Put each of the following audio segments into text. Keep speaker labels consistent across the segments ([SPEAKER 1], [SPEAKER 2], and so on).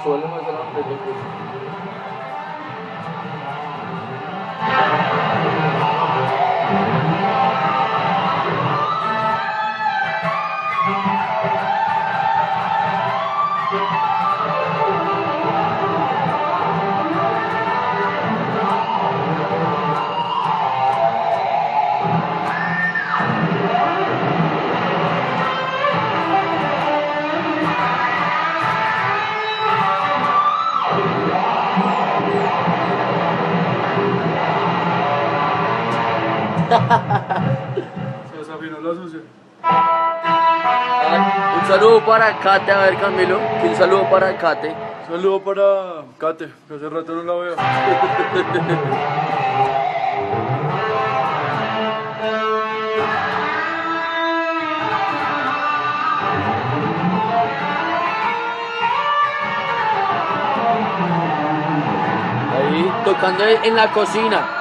[SPEAKER 1] Suele más a la película.
[SPEAKER 2] Se desafinó la sucia.
[SPEAKER 1] Un saludo para Kate, a ver Camilo, un saludo para Kate.
[SPEAKER 2] Saludo para Kate, que hace rato no la veo.
[SPEAKER 1] Ahí, tocando en la cocina.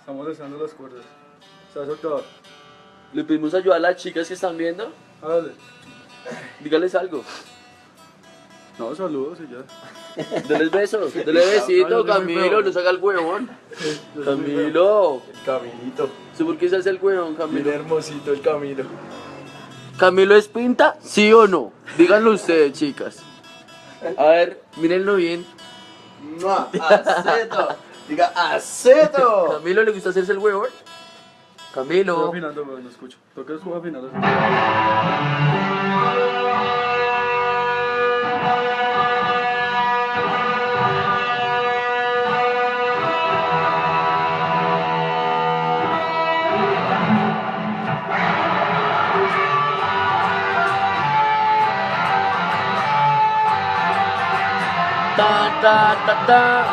[SPEAKER 2] Estamos desando las cuerdas. Se ha soltado.
[SPEAKER 1] Le pedimos ayuda a las chicas que están viendo.
[SPEAKER 2] Dale.
[SPEAKER 1] Dígales algo.
[SPEAKER 2] No, saludos y ya.
[SPEAKER 1] Deles besos, dele besito, Camilo, no se haga el huevón. Camilo.
[SPEAKER 3] El Camilito.
[SPEAKER 1] ¿Sí por qué se hace el huevón, Camilo?
[SPEAKER 3] Mira hermosito el Camilo.
[SPEAKER 1] ¿Camilo es pinta? ¿Sí o no? Díganlo ustedes, chicas. A ver, mírenlo bien.
[SPEAKER 3] ¡Mua! ¡Aceto! Diga aceto.
[SPEAKER 1] ¿Camilo le gusta hacerse el huevón?
[SPEAKER 2] Estoy
[SPEAKER 1] Camilo.
[SPEAKER 2] afinando, pero no escucho. Toca afinar así.
[SPEAKER 1] Ta, ta, ta, ta.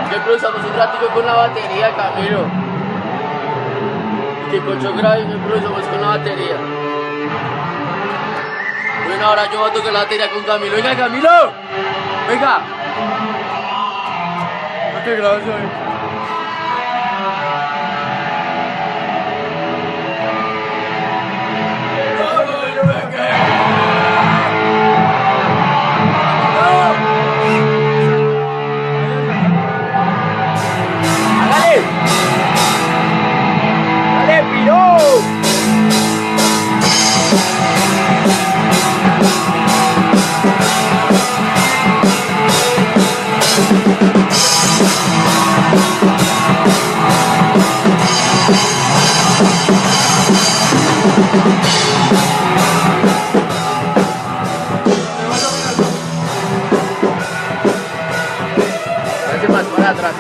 [SPEAKER 1] Que improvisamos un ratico con la batería, Camilo. Que cocho grave que improvisamos con la batería. Bueno, ahora yo voy a tocar la batería con Camilo. Venga, Camilo. Venga.
[SPEAKER 2] ¿Qué grabas hoy?
[SPEAKER 1] ¡Dale! ¡Dale, piro! Gracias más para atrás.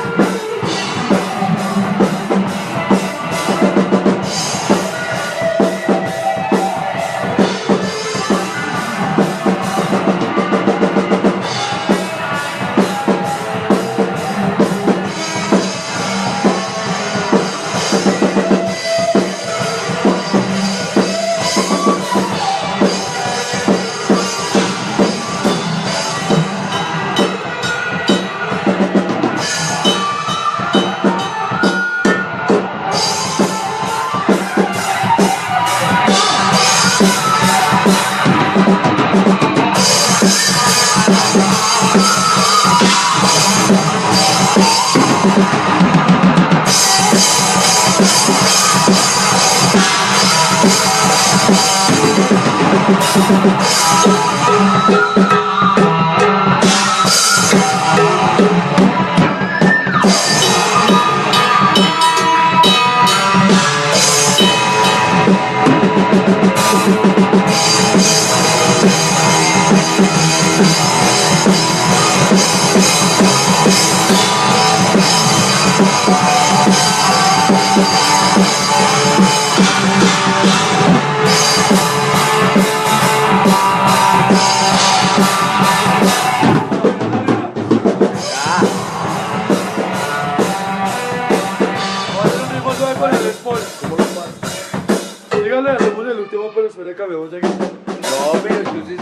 [SPEAKER 2] le cambiamos de guitarra.
[SPEAKER 3] No, pero entonces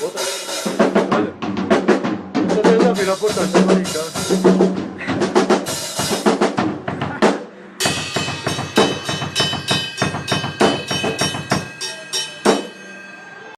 [SPEAKER 3] otra.
[SPEAKER 2] Vale. Esta es la fila por tanta marica.